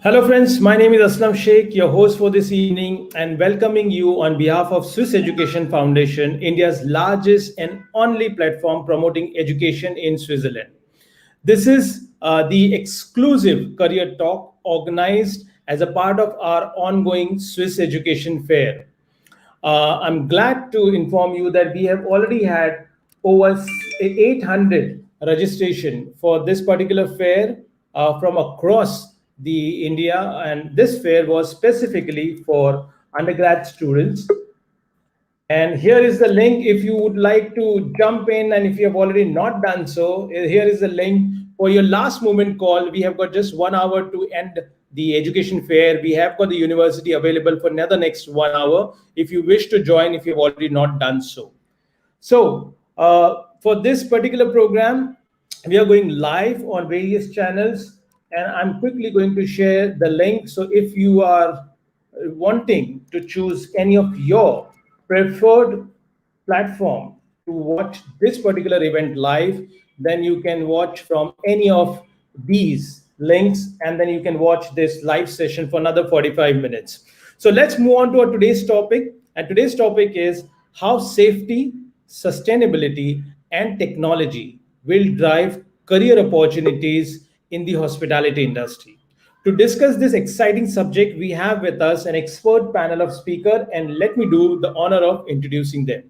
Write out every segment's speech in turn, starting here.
Hello, friends. My name is Aslam Sheikh, your host for this evening, and welcoming you on behalf of Swiss Education Foundation, India's largest and only platform promoting education in Switzerland. This is the exclusive career talk organized as a part of our ongoing Swiss Education Fair. I'm glad to inform you that we have already had over 800 registration for this particular fair from across the India, and this fair was specifically for undergrad students. And here is the link if you would like to jump in, and if you have already not done so, here is the link for your last moment call. We have got just 1 hour to end the education fair. We have got the university available for another next 1 hour if you wish to join, if you have already not done so. So, for this particular program, we are going live on various channels, and I'm quickly going to share the link. So, if you are wanting to choose any of your preferred platform to watch this particular event live, then you can watch from any of these links, and then you can watch this live session for another 45 minutes. So let's move on to our today's topic. And today's topic is how safety, sustainability, and technology will drive career opportunities in the hospitality industry. To discuss this exciting subject, we have with us an expert panel of speakers, and let me do the honor of introducing them.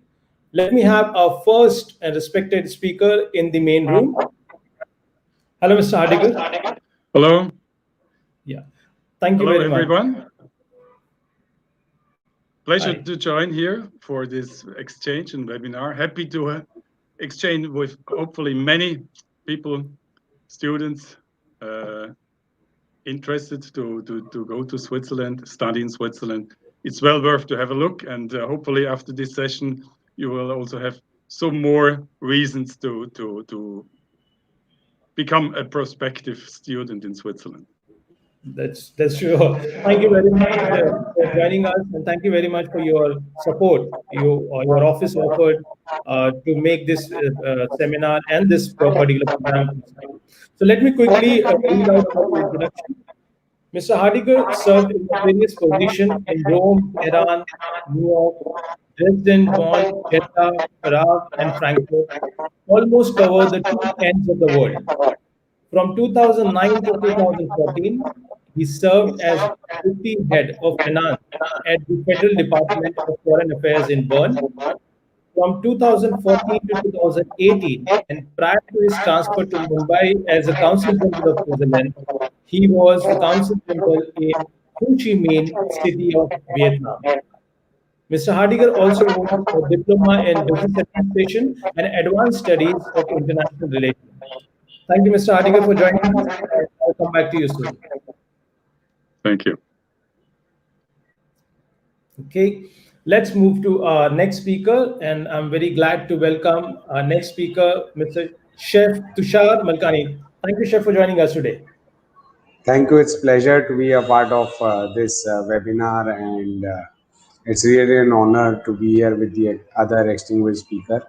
Let me have our first and respected speaker in the main room. Hello, Mr. Hartinger. Hello. Yeah, thank you Hello, very much. everyone. Pleasure Hi. to join here for this exchange and webinar. Happy to exchange with hopefully many people, students, interested to go to Switzerland, study in Switzerland. It's well worth to have a look, and hopefully after this session, you will also have some more reasons to become a prospective student in Switzerland. That's true. Thank you very much for joining us, and thank you very much for your support. Your office offered to make this seminar and this particular program possible. So let me quickly read out our introduction. Mr. Hardiger served in various positions in Rome, Iran, New York, Dresden, Bonn, Jeddah, Prague, and Frankfurt. Almost covered the two ends of the world. From 2009 to 2014, he served as deputy head of finance at the Federal Department of Foreign Affairs in Bern. From 2014 to 2018, and prior to his transfer to Mumbai as a Council General of Switzerland, he was the Council General in Ho Chi Minh City of Vietnam. Mr. Hardiger also holds a diploma in business administration and advanced studies of international relations. Thank you, Mr. Hardiger, for joining us. I'll come back to you soon. Thank you. Okay, let's move to our next speaker, and I'm very glad to welcome our next speaker, Mr. Chef Tushar Malkani. Thank you, Chef, for joining us today. Thank you. It's pleasure to be a part of this webinar, and it's really an honor to be here with the other distinguished speaker.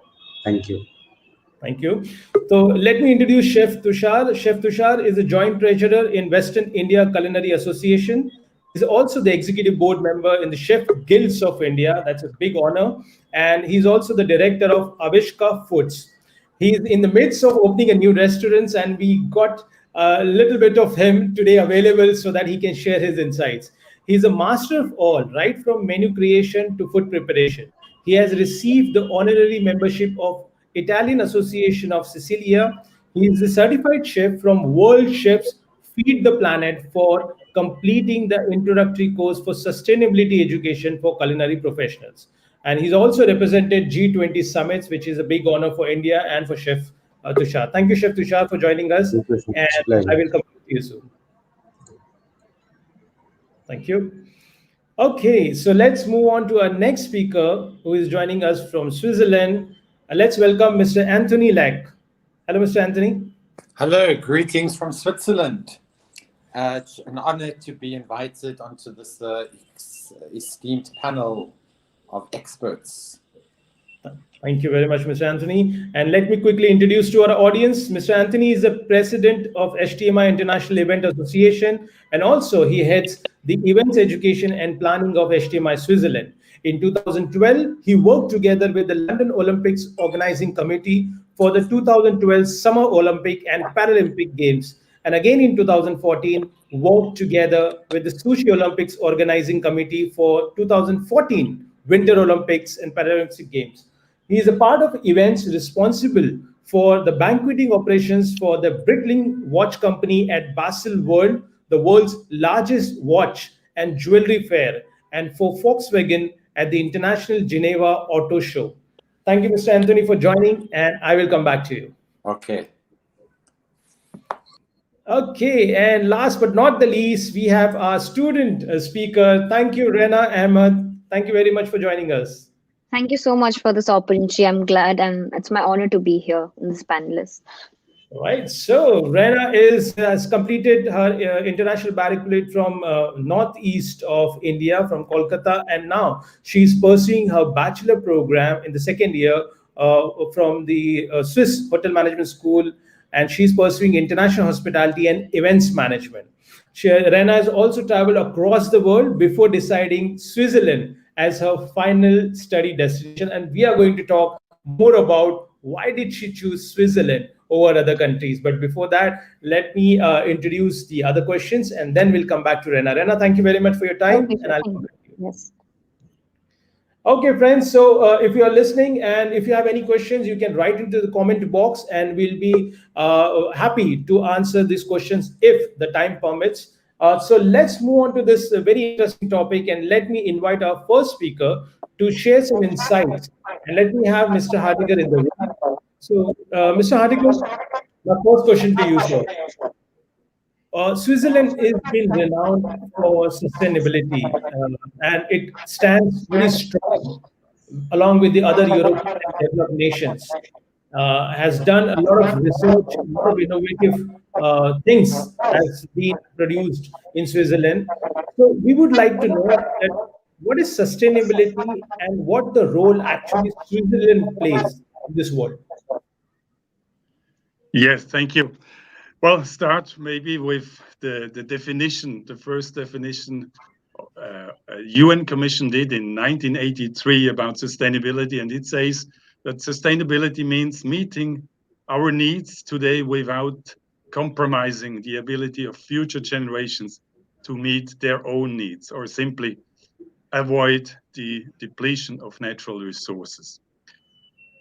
Thank you. Thank you. So let me introduce Chef Tushar. Chef Tushar is a joint treasurer in Western India Culinary Association. He's also the executive board member in the Chef Guilds of India. That's a big honor. And he's also the director of Avishka Foods. He's in the midst of opening a new restaurant, and we got a little bit of him today available so that he can share his insights. He's a master of all, right from menu creation to food preparation. He has received the honorary membership of Italian Association of Sicilia. He is a certified chef from World Chefs Feed the Planet for completing the introductory course for sustainability education for culinary professionals. And he's also represented G20 summits, which is a big honor for India and for Chef Tushar. Thank you, Chef Tushar, for joining us. Thank you so And much. Pleasure. I will come to you soon. Thank you. Okay, so let's move on to our next speaker who is joining us from Switzerland. Let's welcome Mr. Anthony Lack. Hello, Mr. Anthony. Hello, greetings from Switzerland. It's an honor to be invited onto this esteemed panel of experts. Thank you very much, Mr. Anthony. And let me quickly introduce to our audience. Mr. Anthony is the president of HTMI International Event Association, and also he heads the events education and planning of HTMI Switzerland. In 2012, he worked together with the London Olympics Organizing Committee for the 2012 Summer Olympic and Paralympic Games. And again in 2014, worked together with the Sushi Olympics Organizing Committee for 2014 Winter Olympics and Paralympic Games. He is a part of events responsible for the banqueting operations for the Breitling Watch Company at Basel World, the world's largest watch and jewelry fair, and for Volkswagen at the International Geneva Auto Show. Thank you, Mr. Anthony, for joining, and I will come back to you. Okay. Okay, and last but not the least, we have our student speaker. Thank you, Rena Ahmed. Thank you very much for joining us. Thank you so much for this opportunity. I'm glad and it's my honor to be here in this panelist. All right. So Rena has completed her international baccalaureate from northeast of India, from Kolkata, and now she's pursuing her bachelor program in the second year from the Swiss Hotel Management School, and she's pursuing international hospitality and events management. Rena has also traveled across the world before deciding Switzerland as her final study destination, and we are going to talk more about why did she choose Switzerland over other countries. But before that, let me introduce the other questions, and then we'll come back to Rena. Rena, thank you very much for your time. Okay, And I'll come back to you. yes. Okay, friends. So if you are listening and if you have any questions, you can write into the comment box, and we'll be happy to answer these questions if the time permits. So let's move on to this very interesting topic, and let me invite our first speaker to share some insights. And let me have Mr. Hartinger in the room. So, Mr. Hartinger, my first question to you, sir. Switzerland is been renowned for sustainability, and it stands very strong along with the other European and developed nations. Has done a lot of research, a lot of innovative things has been produced in Switzerland. So we would like to know that what is sustainability and what the role actually Switzerland plays in this world. Yes, thank you. Well, start maybe with the definition, the first definition UN Commission did in 1983 about sustainability, and it says that sustainability means meeting our needs today without compromising the ability of future generations to meet their own needs, or simply avoid the depletion of natural resources.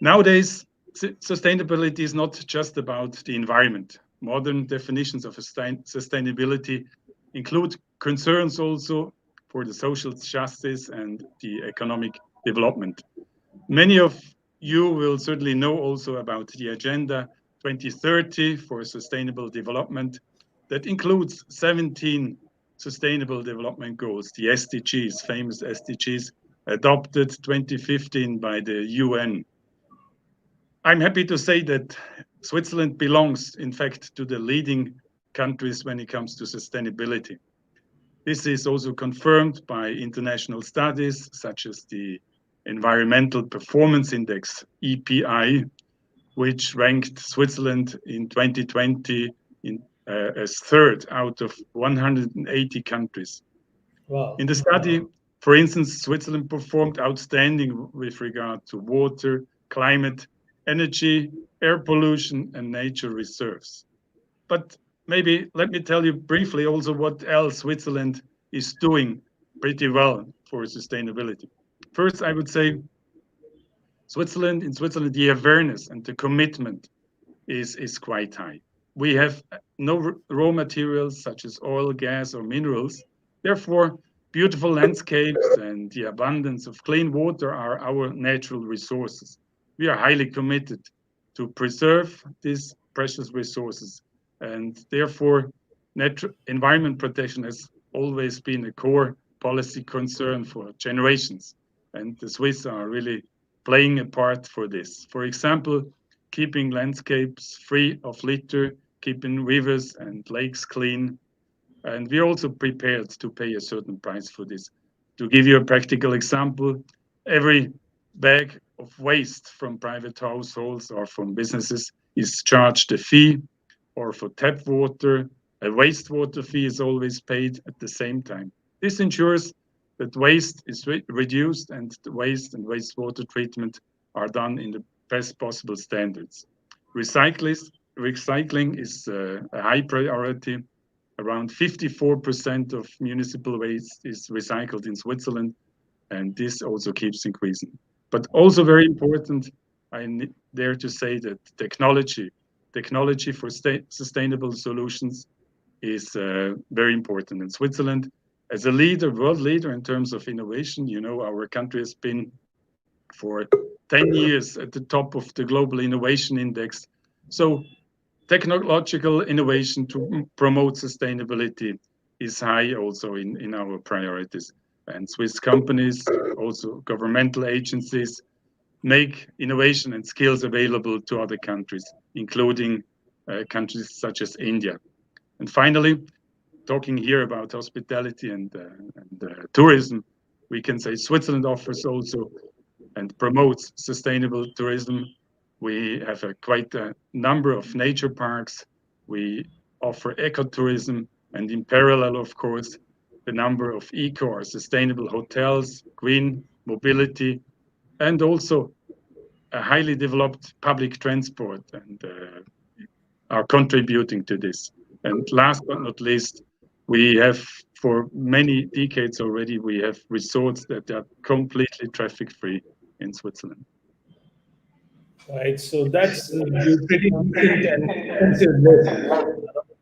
Nowadays, sustainability is not just about the environment. Modern definitions of sustainability include concerns also for the social justice and the economic development. Many of you will certainly know also about the Agenda 2030 for Sustainable Development that includes 17 Sustainable Development Goals, the SDGs, famous SDGs, adopted 2015 by the UN. I'm happy to say that Switzerland belongs, in fact, to the leading countries when it comes to sustainability. This is also confirmed by international studies such as the Environmental Performance Index, EPI, which ranked Switzerland in 2020 as third out of 180 countries. Wow. In the study, for instance, Switzerland performed outstanding with regard to water, climate, energy, air pollution, and nature reserves. But maybe let me tell you briefly also what else Switzerland is doing pretty well for sustainability. First, I would say in Switzerland, the awareness and the commitment is quite high. We have no raw materials such as oil, gas, or minerals. Therefore, beautiful landscapes and the abundance of clean water are our natural resources. We are highly committed to preserve these precious resources, and therefore environment protection has always been a core policy concern for generations, and the Swiss are really playing a part for this. For example, keeping landscapes free of litter, keeping rivers and lakes clean, and we're also prepared to pay a certain price for this. To give you a practical example, every bag of waste from private households or from businesses is charged a fee, or for tap water, a wastewater fee is always paid at the same time. This ensures that waste is reduced and the waste and wastewater treatment are done in the best possible standards. Recycling is a high priority. Around 54% of municipal waste is recycled in Switzerland, and this also keeps increasing. But also very important, I dare to say that technology for sustainable solutions is very important. In Switzerland, as a leader, world leader in terms of innovation, our country has been for 10 years at the top of the global innovation index. So technological innovation to promote sustainability is high also in our priorities. And Swiss companies, also governmental agencies, make innovation and skills available to other countries, including countries such as India. And finally, talking here about hospitality and tourism, we can say Switzerland offers also and promotes sustainable tourism. We have quite a number of nature parks. We offer ecotourism, and in parallel, of course, the number of eco or sustainable hotels, green mobility, and also a highly developed public transport, and are contributing to this. And last but not least, we have for many decades already, we have resorts that are completely traffic-free in Switzerland. Right. So that's pretty decent and extensive list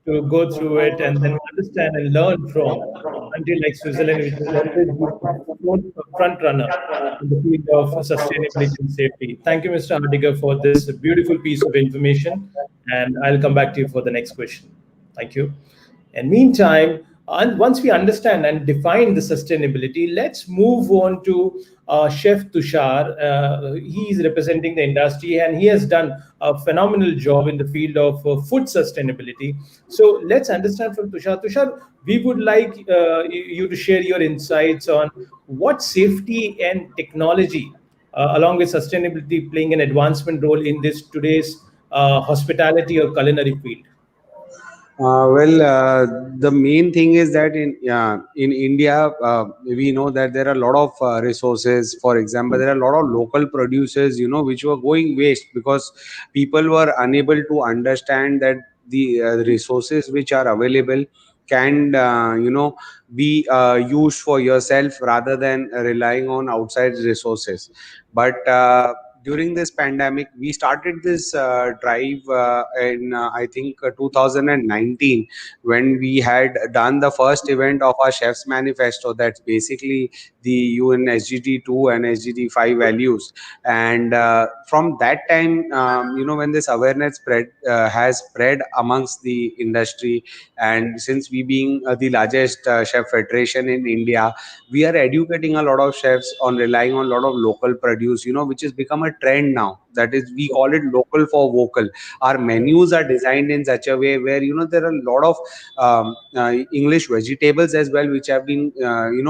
to go through it and then understand and learn from a country like Switzerland, which has always been a front runner in the field of sustainability and safety. Thank you, Mr. Hartinger, for this beautiful piece of information. And I'll come back to you for the next question. Thank you. And meantime, and once we understand and define the sustainability, let's move on to Chef Tushar. He is representing the industry and he has done a phenomenal job in the field of food sustainability. So let's understand from Tushar. Tushar, we would like you to share your insights on what safety and technology, along with sustainability, playing an advancement role in this today's hospitality or culinary field. The main thing is that in India, we know that there are a lot of resources. For example, there are a lot of local producers, which were going waste because people were unable to understand that the resources which are available can, be used for yourself rather than relying on outside resources. But during this pandemic, we started this drive in I think 2019, when we had done the first event of our Chef's Manifesto. That's basically the UN SGT 2 and SGT 5 values. And from that time, when this awareness has spread amongst the industry, and since we being the largest chef federation in India, we are educating a lot of chefs on relying on a lot of local produce, which has become a trend now. That is, we call it local for vocal. Our menus are designed in such a way where, there are a lot of English vegetables as well, which have been,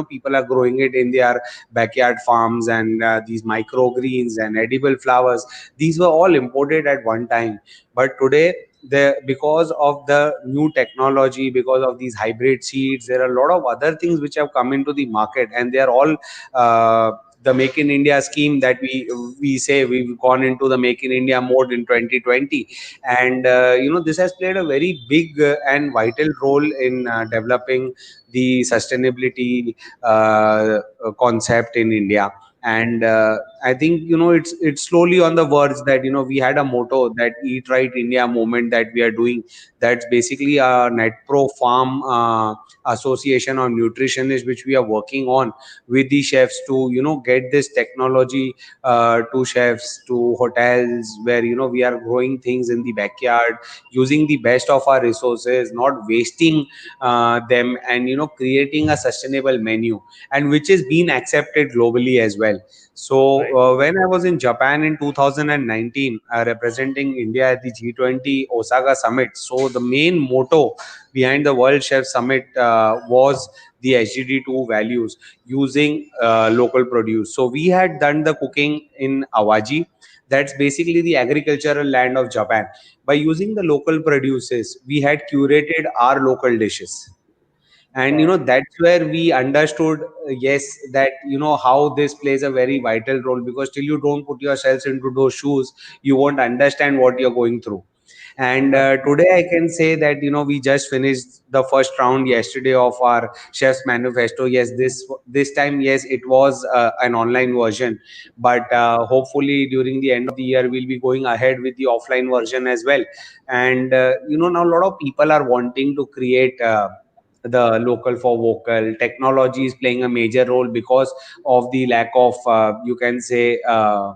people are growing it in their backyard farms, and these microgreens and edible flowers. These were all imported at one time. But today, because of the new technology, because of these hybrid seeds, there are a lot of other things which have come into the market, and they are all the Make in India scheme that we say we've gone into the Make in India mode in 2020. And this has played a very big and vital role in developing the sustainability concept in India. And I think, it's slowly on the verge that, we had a motto, that Eat Right India movement that we are doing. That's basically a NetPro Farm association or nutritionist, which we are working on with the chefs to, get this technology to chefs, to hotels, where, we are growing things in the backyard, using the best of our resources, not wasting them, and, creating a sustainable menu, and which is being accepted globally as well. So Right. when I was in Japan in 2019, representing India at the G20 Osaka summit, so the main motto behind the World Chef Summit was the SGD2 values using local produce. So we had done the cooking in Awaji. That's basically the agricultural land of Japan. By using the local produces, we had curated our local dishes. And that's where we understood, yes, that how this plays a very vital role, because till you don't put yourselves into those shoes, you won't understand what you're going through. And today I can say that we just finished the first round yesterday of our chef's manifesto. Yes, this time, yes, it was an online version, but hopefully during the end of the year we'll be going ahead with the offline version as well. And now a lot of people are wanting to create the local for vocal. Technology is playing a major role because of the lack of you can say uh,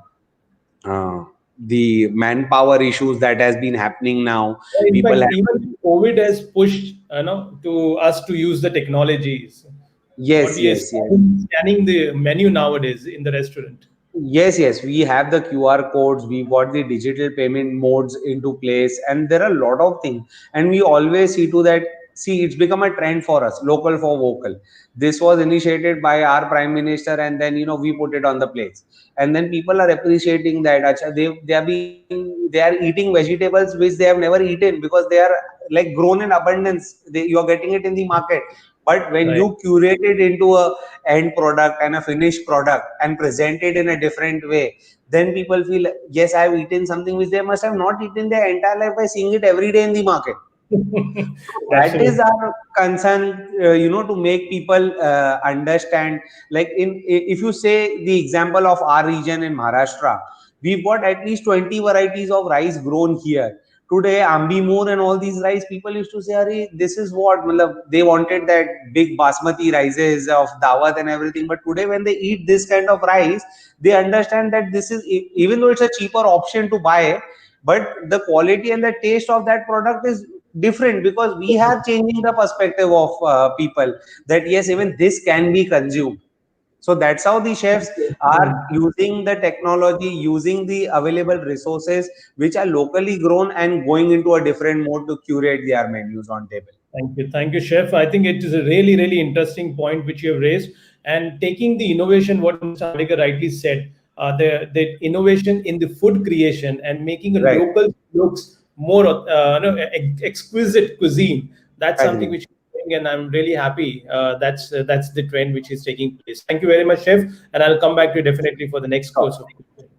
the manpower issues that has been happening now. In People fact, have, even COVID has pushed, to us to use the technologies. What yes, we are yes, yes. scanning the menu nowadays in the restaurant. Yes, yes, we have the QR codes, we got the digital payment modes into place, and there are a lot of things. And we always see to that, see, it's become a trend for us, local for vocal. This was initiated by our Prime Minister, and then we put it on the plates. And then people are appreciating that. Acha, they are eating vegetables which they have never eaten, because they are like grown in abundance. You are getting it in the market. But when Right. you curate it into a end product and a finished product and present it in a different way, then people feel, yes, I've eaten something which they must have not eaten their entire life by seeing it every day in the market. That is Absolutely. our concern, to make people understand. Like if you say the example of our region in Maharashtra, we've got at least 20 varieties of rice grown here. Today, Ambi Moor and all these rice, people used to say, Arey, this is what, matlab, they wanted that big basmati rices of Dawat and everything. But today, when they eat this kind of rice, they understand that this is, even though it's a cheaper option to buy, but the quality and the taste of that product is different, because we are changing the perspective of people, that yes, even this can be consumed. So that's how the chefs are using the technology, using the available resources which are locally grown, and going into a different mode to curate their menus on table. Thank you, Chef. I think it is a really, really interesting point which you have raised, and taking the innovation, what Mr. Hardiker rightly said, the innovation in the food creation and making a Right. local looks more, exquisite cuisine. That's something Agree. which is doing, and I'm really happy. That's the trend which is taking place. Thank you very much, Chef, and I'll come back to you definitely for the next Sure. course of.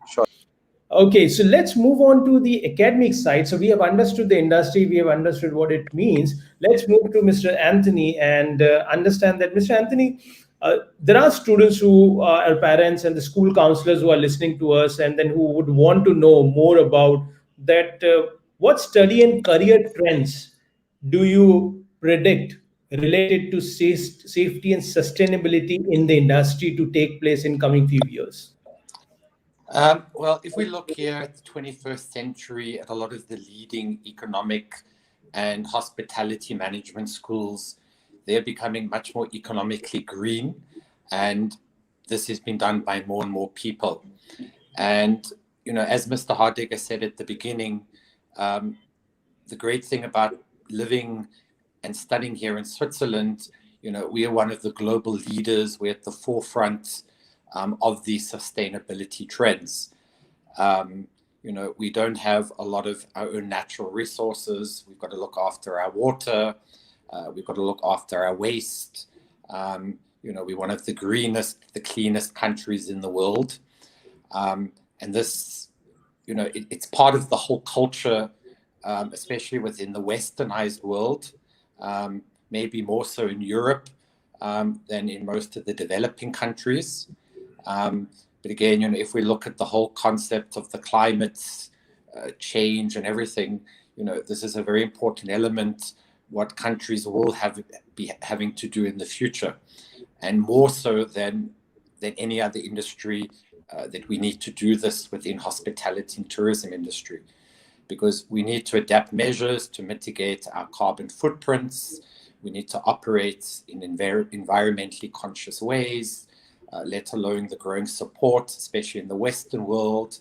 Sure. Okay, so let's move on to the academic side. So we have understood the industry, we have understood what it means. Let's move to Mr. Anthony and understand that, Mr. Anthony, there are students who are parents and the school counselors who are listening to us, and then who would want to know more about that. What study and career trends do you predict related to safety and sustainability in the industry to take place in coming few years? Well, if we look here at the 21st century, at a lot of the leading economic and hospitality management schools, they're becoming much more economically green. And this has been done by more and more people. And, as Mr. Hardiker said at the beginning, the great thing about living and studying here in Switzerland, we are one of the global leaders. We're at the forefront of these sustainability trends. We don't have a lot of our own natural resources. We've got to look after our water. We've got to look after our waste. We're one of the greenest, the cleanest countries in the world. And this, it's part of the whole culture, especially within the westernized world, maybe more so in Europe than in most of the developing countries. But again, if we look at the whole concept of the climate change and everything, this is a very important element, what countries will be having to do in the future, and more so than any other industry, that we need to do this within hospitality and tourism industry, because we need to adapt measures to mitigate our carbon footprints. We need to operate in environmentally conscious ways, let alone the growing support, especially in the Western world.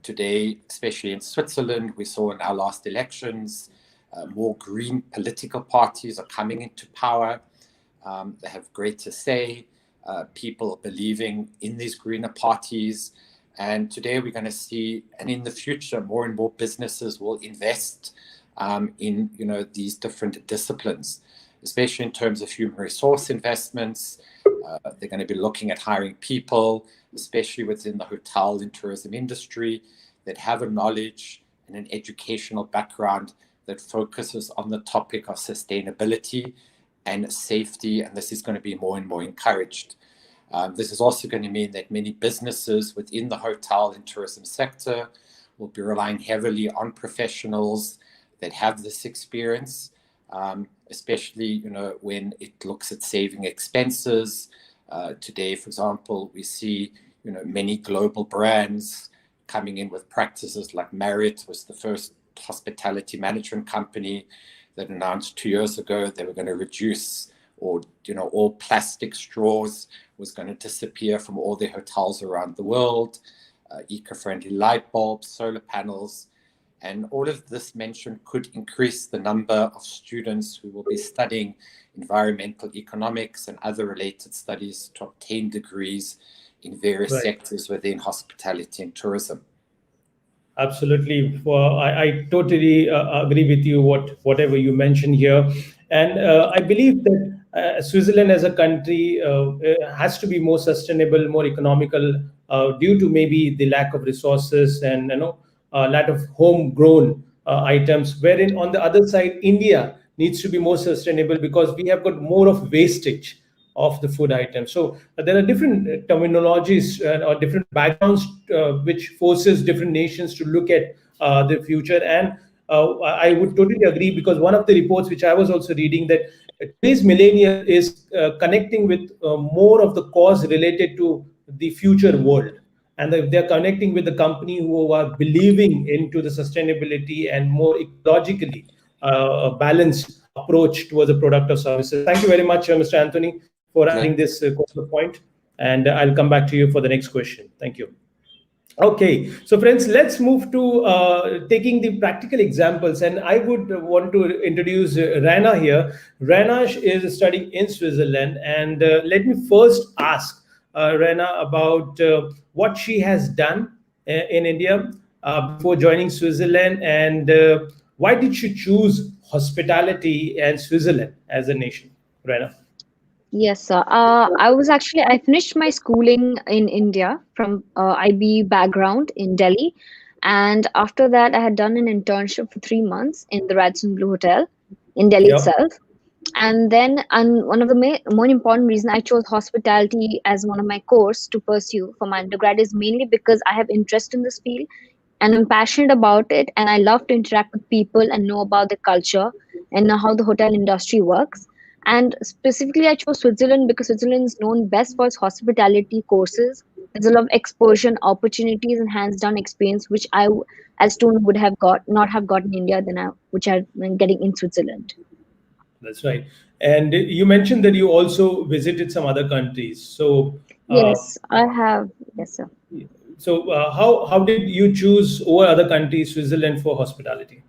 Today, especially in Switzerland, we saw in our last elections, more green political parties are coming into power. They have greater say. People are believing in these greener parties. And today we're going to see, and in the future, more and more businesses will invest in these different disciplines, especially in terms of human resource investments. They're going to be looking at hiring people, especially within the hotel and tourism industry, that have a knowledge and an educational background that focuses on the topic of sustainability and safety, and this is going to be more and more encouraged. This is also going to mean that many businesses within the hotel and tourism sector will be relying heavily on professionals that have this experience, especially when it looks at saving expenses. Today, for example, we see many global brands coming in with practices like Marriott was the first hospitality management company that announced 2 years ago they were going to reduce, or all plastic straws was going to disappear from all their hotels around the world, eco-friendly light bulbs, solar panels, and all of this mentioned could increase the number of students who will be studying environmental economics and other related studies to obtain degrees in various sectors within hospitality and tourism. Absolutely. I totally agree with you, whatever you mentioned here. And I believe that Switzerland as a country has to be more sustainable, more economical, due to maybe the lack of resources and lack of homegrown items. Wherein on the other side, India needs to be more sustainable because we have got more of wastage of the food items. So there are different terminologies or different backgrounds which forces different nations to look at the future. And I would totally agree, because one of the reports which I was also reading, that today's millennial is connecting with more of the cause related to the future world. And they're connecting with the company who are believing into the sustainability and more ecologically balanced approach towards the product or services. Thank you very much, Mr. Anthony, for adding this point. And I'll come back to you for the next question. Thank you. Okay, so friends, let's move to taking the practical examples. And I would want to introduce Rena here. Rena is studying in Switzerland. And let me first ask Rena about what she has done in India before joining Switzerland, and why did she choose hospitality and Switzerland as a nation? Rena. Yes, sir. I finished my schooling in India from IB background in Delhi. And after that, I had done an internship for 3 months in the Radisson Blue Hotel in Delhi itself. And then, one of the more important reason I chose hospitality as one of my course to pursue for my undergrad is mainly because I have interest in this field and I'm passionate about it, and I love to interact with people and know about the culture and know how the hotel industry works. And specifically, I chose Switzerland because Switzerland is known best for its hospitality courses. There's a lot of exposure and opportunities and hands-on experience, which I, as student, would have not have got in India which I've been getting in Switzerland. That's right. And you mentioned that you also visited some other countries. So yes, I have. Yes, sir. So how did you choose over other countries Switzerland for hospitality?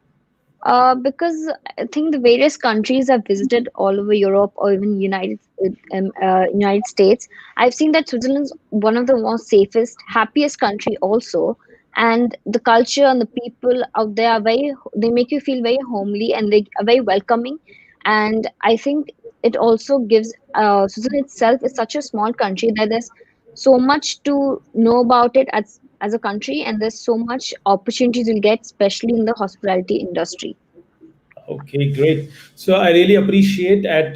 Because I think the various countries I've visited all over Europe or even United States, I've seen that Switzerland's one of the most safest, happiest country also, and the culture and the people out there are they make you feel very homely and they are very welcoming, and I think it also gives Switzerland itself is such a small country that there's so much to know about it as a country, and there's so much opportunities you'll get, especially in the hospitality industry. Okay, great. So I really appreciate at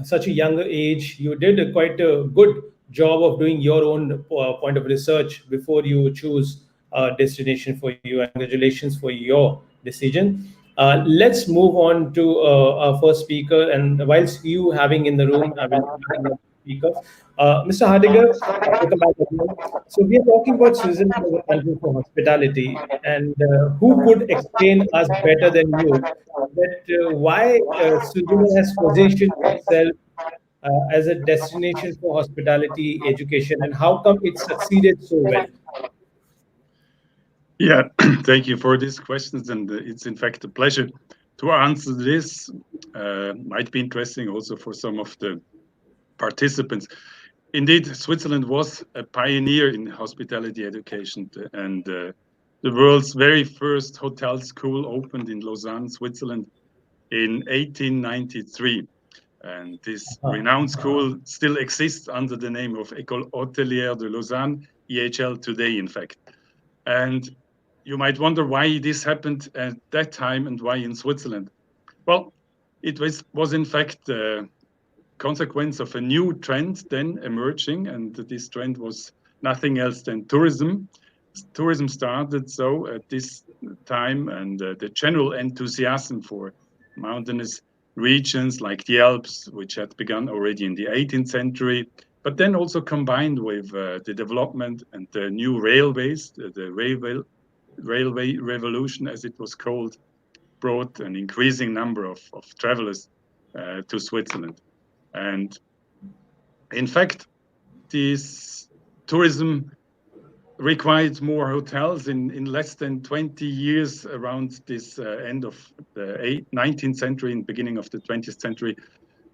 such a younger age, you did quite a good job of doing your own point of research before you choose a destination for you. And congratulations for your decision. Let's move on to our first speaker. And whilst you having in the room, I will speaker. Mr. Hartinger, welcome back again. So we are talking about Switzerland as a country for hospitality, and who could explain us better than you that why Switzerland has positioned itself as a destination for hospitality education, and how come it succeeded so well? Yeah, thank you for these questions, and it's in fact a pleasure to answer this. Might be interesting also for some of the participants. Indeed, Switzerland was a pioneer in hospitality education, and the world's very first hotel school opened in Lausanne, Switzerland in 1893. And this renowned school still exists under the name of École Hôtelière de Lausanne, EHL today, in fact. And you might wonder why this happened at that time and why in Switzerland. Well, it was in fact a consequence of a new trend then emerging, and this trend was nothing else than tourism. Tourism started so at this time, and the general enthusiasm for mountainous regions like the Alps, which had begun already in the 18th century, but then also combined with the development and the new railways, the railway revolution, as it was called, brought an increasing number of travelers to Switzerland. And in fact, this tourism required more hotels in less than 20 years around this end of the 19th century and beginning of the 20th century.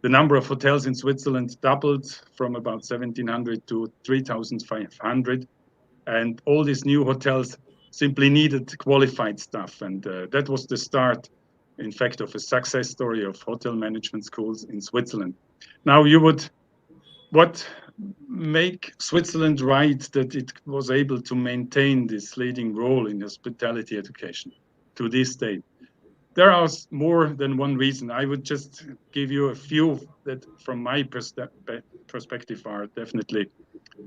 The number of hotels in Switzerland doubled from about 1,700 to 3,500. And all these new hotels simply needed qualified staff. And that was the start, in fact, of a success story of hotel management schools in Switzerland. Now, what make Switzerland right that it was able to maintain this leading role in hospitality education to this day? There are more than one reason. I would just give you a few that from my perspective are definitely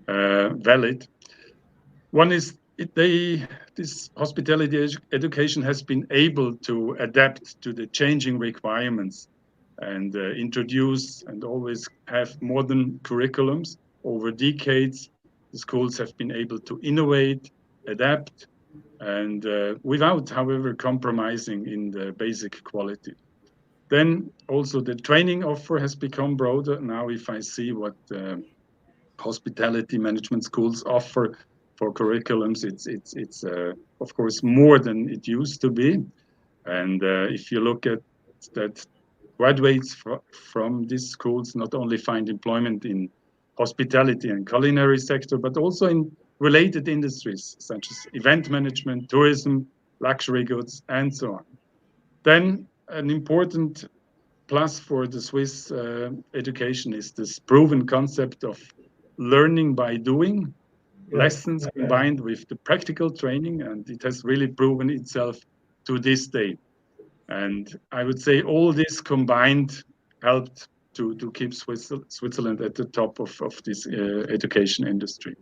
valid. One is this hospitality education has been able to adapt to the changing requirements and introduce and always have modern curriculums. Over decades, the schools have been able to innovate, adapt, and without, however, compromising in the basic quality. Then also the training offer has become broader. Now, if I see what hospitality management schools offer for curriculums, it's of course more than it used to be. And if you look at that, graduates from these schools not only find employment in hospitality and culinary sector, but also in related industries such as event management, tourism, luxury goods, and so on. Then an important plus for the Swiss education is this proven concept of learning by doing, lessons combined with the practical training, and it has really proven itself to this day. And I would say all this combined helped to keep Switzerland at the top of this education industry.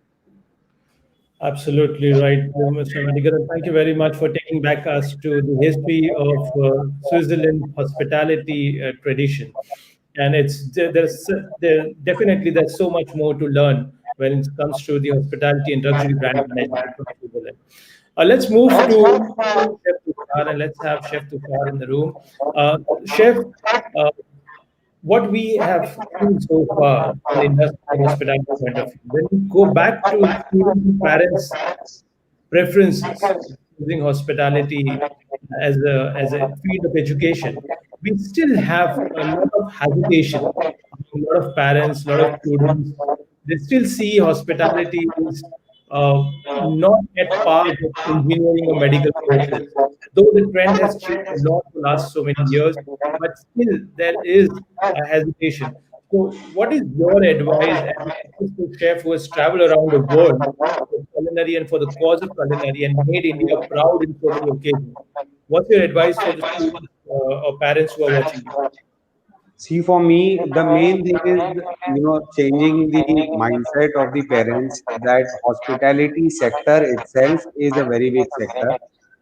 Absolutely right, Mr. Madigar. Thank you very much for taking back us to the history of Switzerland hospitality tradition. And definitely there's so much more to learn when it comes to the hospitality and luxury brand management from Switzerland. Let's move to Chef Tushar, and let's have Chef Tushar in the room. Chef, uh, what we have seen so far in the industry hospitality point of view, when we go back to students and parents' preferences using hospitality as a field of education, we still have a lot of hesitation. A lot of parents, a lot of students, they still see hospitality is uh, not at par with engineering or medical courses. Though the trend has changed a lot the last so many years, but still there is a hesitation. So, what is your advice as a successful chef who has traveled around the world for culinary and for the cause of culinary and made India proud in so many occasions? What's your advice for the students or parents who are watching you? See, for me, the main thing is, changing the mindset of the parents that hospitality sector itself is a very big sector.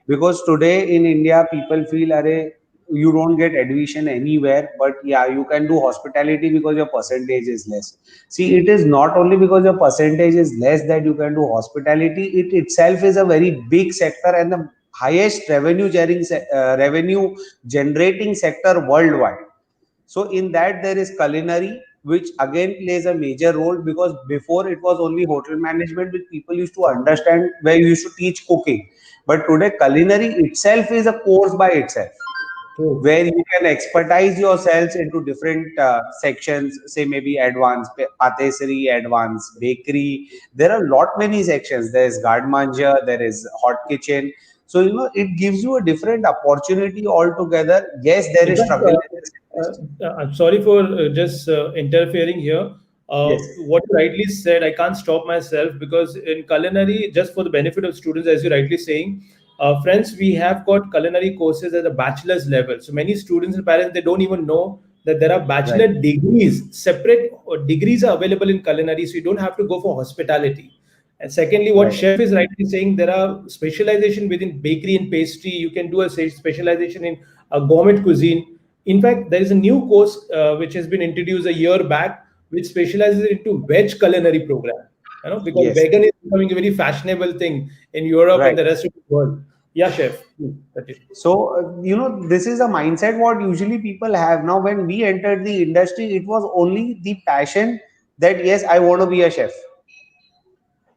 Because today in India, people feel, Arey, you don't get admission anywhere, but yeah, you can do hospitality because your percentage is less. See, it is not only because your percentage is less that you can do hospitality, it itself is a very big sector and the highest revenue generating sector worldwide. So in that there is culinary, which again plays a major role because before it was only hotel management which people used to understand where you used to teach cooking. But today culinary itself is a course by itself. True. where you can expertise yourselves into different sections, say maybe advanced patisserie, advanced bakery. There are lot many sections. There is guard manja, there is hot kitchen. So it gives you a different opportunity altogether. Yes, there In is fact, struggle in this industry. I'm sorry for just interfering here. Yes, What you rightly said, I can't stop myself because in culinary, just for the benefit of students, as you're rightly saying, friends, we have got culinary courses at the bachelor's level. So many students and parents, they don't even know that there are right, bachelor degrees, separate degrees are available in culinary, so you don't have to go for hospitality. And secondly, what right. chef is rightly saying, there are specialization within bakery and pastry. You can do a specialization in a gourmet cuisine. In fact, there is a new course which has been introduced a year back, which specializes into veg culinary program. Because Yes, vegan is becoming a very fashionable thing in Europe and right. the rest of the world. Yeah, chef. Continue. So, this is a mindset what usually people have. Now, when we entered the industry, it was only the passion that, yes, I want to be a chef.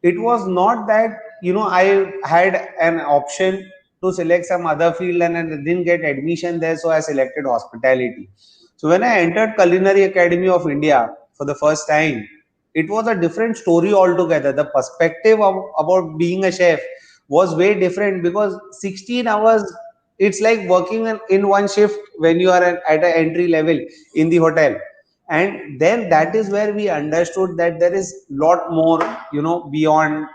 It was not that, I had an option to select some other field and I didn't get admission there, so I selected hospitality. So when I entered Culinary Academy of India for the first time, it was a different story altogether. The perspective about being a chef was way different, because 16 hours, it's like working in one shift when you are at an entry level in the hotel. And then that is where we understood that there is lot more, beyond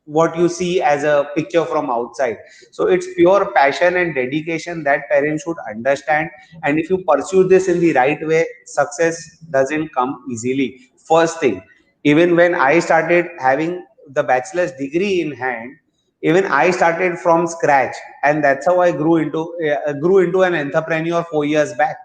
what you see as a picture from outside. So it's pure passion and dedication that parents should understand. And if you pursue this in the right way, success doesn't come easily. First thing, even when I started having the bachelor's degree in hand, even I started from scratch, and that's how I grew into an entrepreneur 4 years back.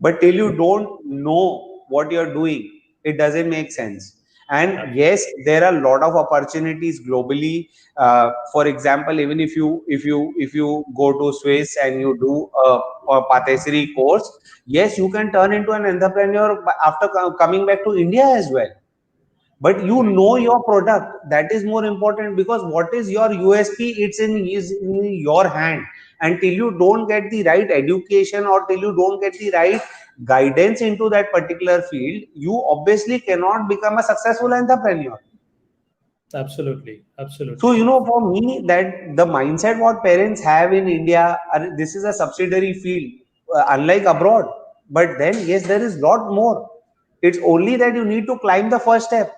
But till you don't know what you're doing, it doesn't make sense. And yes, there are a lot of opportunities globally. For example, even if you go to Swiss and you do a patisserie course, yes, you can turn into an entrepreneur after coming back to India as well. But you know your product, that is more important, because what is your USP, is in your hand. And till you don't get the right education, or till you don't get the right guidance into that particular field, you obviously cannot become a successful entrepreneur. Absolutely. So, Absolutely. for me, that the mindset what parents have in India, this is a subsidiary field, unlike abroad. But then yes, there is lot more. It's only that you need to climb the first step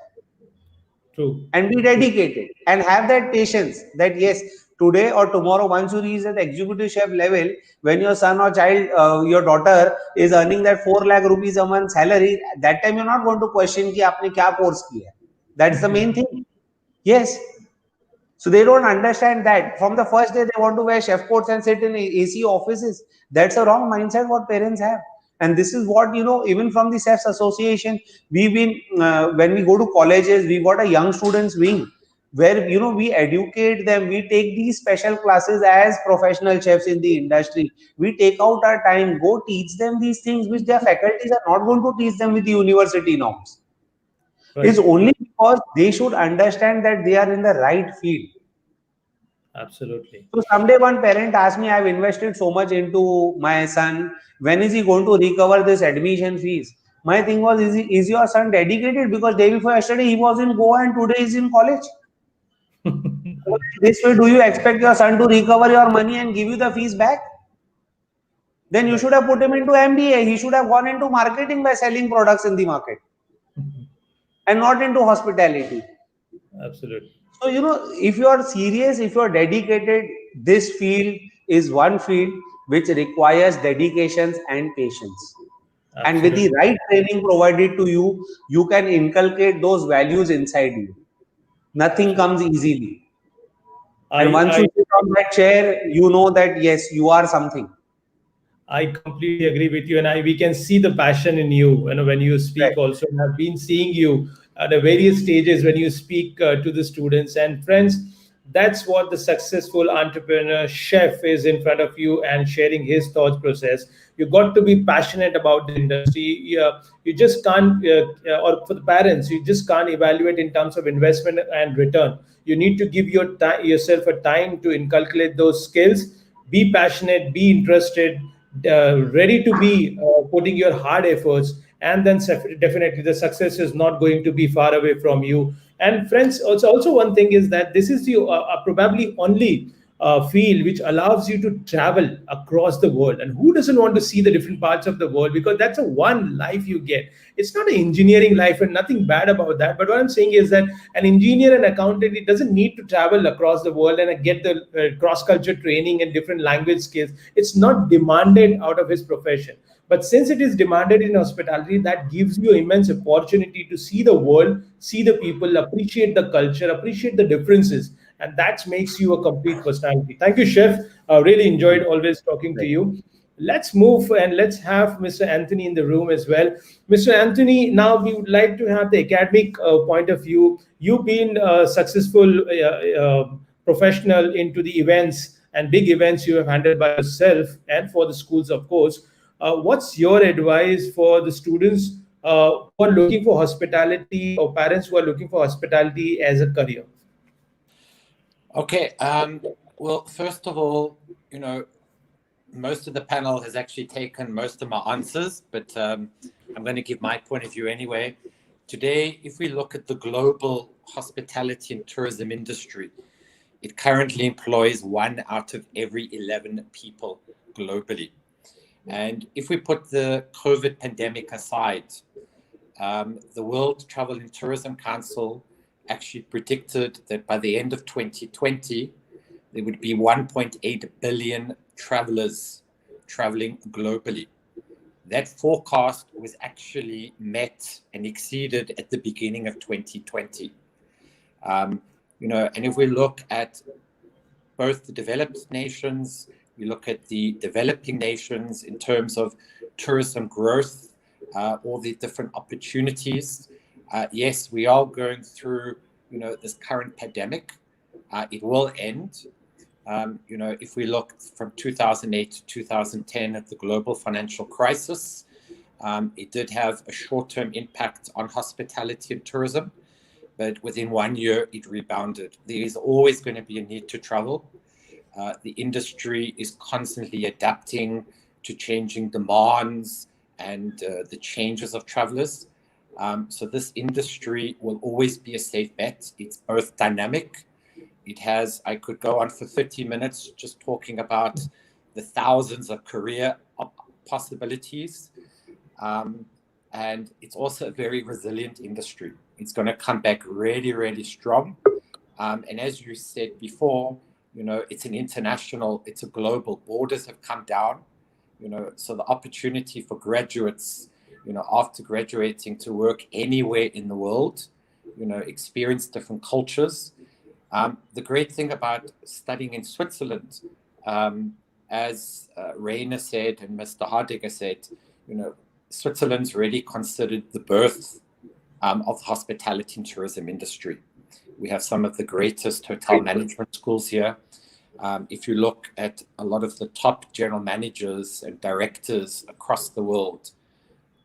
True. and be True. dedicated and have that patience, that yes, today or tomorrow, once you reach that executive chef level, when your son or child, your daughter is earning that 4 lakh rupees a month salary, that time you're not going to question ki aapne kya course kiya. That's the main thing. Yes. So they don't understand that from the first day they want to wear chef coats and sit in AC offices. That's a wrong mindset what parents have. And this is what, even from the chefs association, we've been, when we go to colleges, we got a young students wing where, we educate them. We take these special classes as professional chefs in the industry. We take out our time, go teach them these things which their faculties are not going to teach them with the university norms. It's Right. only because they should understand that they are in the right field. Absolutely. So someday one parent asked me, I've invested so much into my son. When is he going to recover this admission fees? My thing was, is your son dedicated? Because day before yesterday he was in Goa and today he's in college. This way, do you expect your son to recover your money and give you the fees back? Then you Right. should have put him into MBA. He should have gone into marketing by selling products in the market and not into hospitality. Absolutely. So, if you are serious, if you are dedicated, this field is one field which requires dedications and patience. And with the Absolutely. right training provided to you, you can inculcate those values inside you. Nothing Absolutely. comes easily. And once I you sit on that chair, you know that yes, you are something. I completely agree with you, and we can see the passion in you. When you speak, Right. also, and I've been seeing you at the various stages when you speak to the students and friends. That's what the successful entrepreneur chef is in front of you and sharing his thought process. You got to be passionate about the industry. You just can't, or for the parents, you just can't evaluate in terms of investment and return. You need to give yourself a time to inculcate those skills, be passionate, be interested, ready to be putting your hard efforts, and then definitely the success is not going to be far away from you. And friends, also one thing is that this is the probably only field which allows you to travel across the world. And who doesn't want to see the different parts of the world? Because that's a one life you get. It's not an engineering life, and nothing bad about that. But what I'm saying is that an engineer and accountant, it doesn't need to travel across the world and get the cross culture training and different language skills. It's not demanded out of his profession. But since it is demanded in hospitality, that gives you immense opportunity to see the world, see the people, appreciate the culture, appreciate the differences, and that makes you a complete personality. Thank you, Chef. Really enjoyed always talking to Right. you. Let's move and let's have Mr. Anthony in the room as well. Mr. Anthony, now we would like to have the academic point of view. You've been a successful professional into the events and big events you have handled by yourself and for the schools, of course. What's your advice for the students who are looking for hospitality, or parents who are looking for hospitality as a career? Okay. Well, first of all, most of the panel has actually taken most of my answers, but I'm going to give my point of view anyway. Today, if we look at the global hospitality and tourism industry, it currently employs 1 out of every 11 people globally. And if we put the COVID pandemic aside, the World Travel and Tourism Council actually predicted that by the end of 2020, there would be 1.8 billion travelers traveling globally. That forecast was actually met and exceeded at the beginning of 2020. And if we look at both the developed nations, we look at the developing nations in terms of tourism growth, all the different opportunities. Yes, we are going through, this current pandemic. It will end. If we look from 2008 to 2010 at the global financial crisis, it did have a short-term impact on hospitality and tourism, but within 1 year, it rebounded. There is always going to be a need to travel. The industry is constantly adapting to changing demands and the changes of travelers. So this industry will always be a safe bet. It's both dynamic. I could go on for 30 minutes just talking about the thousands of career possibilities. And it's also a very resilient industry. It's going to come back really, really strong. And as you said before, it's it's a global, borders have come down, so the opportunity for graduates, after graduating to work anywhere in the world, experience different cultures. The great thing about studying in Switzerland, as Rena said and Mr. Hartinger said, Switzerland's really considered the birth of the hospitality and tourism industry. We have some of the greatest hotel management schools here. If you look at a lot of the top general managers and directors across the world,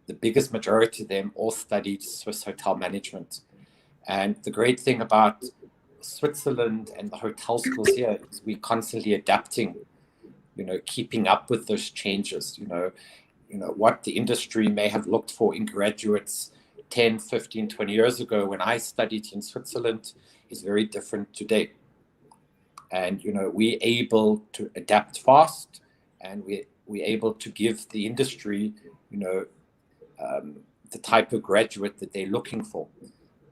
the biggest majority of them all studied Swiss hotel management. And the great thing about Switzerland and the hotel schools here is we're constantly adapting, keeping up with those changes. What the industry may have looked for in graduates 10, 15, 20 years ago when I studied in Switzerland is very different today. And, we're able to adapt fast, and we're able to give the industry, the type of graduate that they're looking for.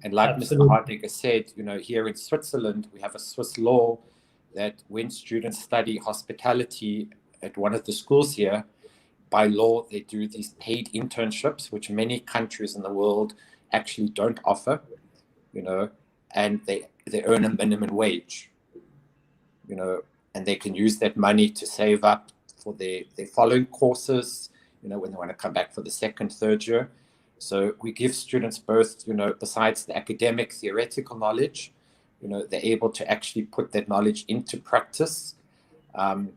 And like Absolutely. Mr. Hartinger said, here in Switzerland, we have a Swiss law that when students study hospitality at one of the schools here, by law, they do these paid internships, which many countries in the world actually don't offer, and they earn a minimum wage, and they can use that money to save up for their following courses, when they want to come back for the second, third year. So we give students both, besides the academic theoretical knowledge, they're able to actually put that knowledge into practice, and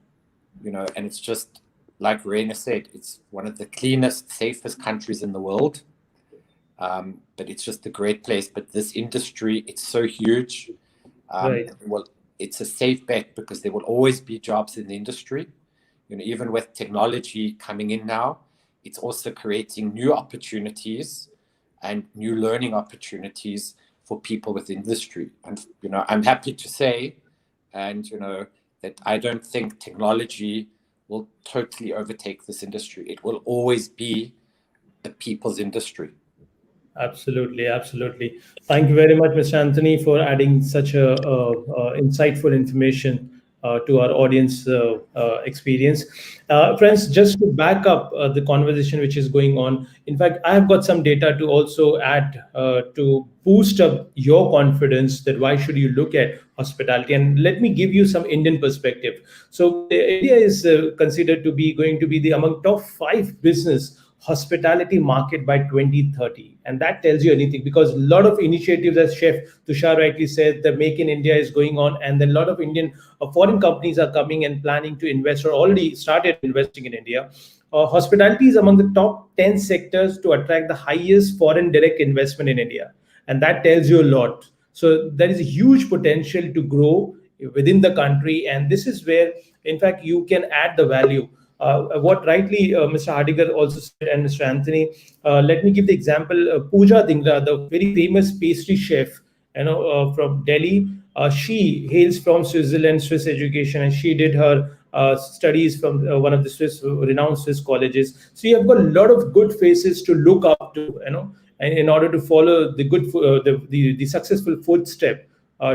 it's just, like Rena said, it's one of the cleanest, safest countries in the world. But it's just a great place. But this industry, it's so huge. Right. Well, it's a safe bet because there will always be jobs in the industry. Even with technology coming in now, it's also creating new opportunities and new learning opportunities for people with industry. And I'm happy to say, and that I don't think technology will totally overtake this industry. It will always be a people's industry. Absolutely, absolutely. Thank you very much, Mr. Anthony, for adding such insightful information to our audience experience. Friends, just to back up the conversation which is going on, in fact, I have got some data to also add to boost up your confidence that why should you look at hospitality. And let me give you some Indian perspective. So India is considered to be going to be the among top 5 business hospitality market by 2030, and that tells you anything, because a lot of initiatives, as Chef Tushar rightly said, the Make in India is going on, and then a lot of Indian foreign companies are coming and planning to invest or already started investing in India. Hospitality is among the top 10 sectors to attract the highest foreign direct investment in India, and that tells you a lot. So there is a huge potential to grow within the country, and this is where in fact you can add the value. What rightly Mr. Hartinger also said, and Mr. Anthony, let me give the example. Pooja Dhingra, the very famous pastry chef, from Delhi. She hails from Switzerland, Swiss education, and she did her studies from one of the renowned Swiss colleges. So you have got a lot of good faces to look up to, and in order to follow the the successful footstep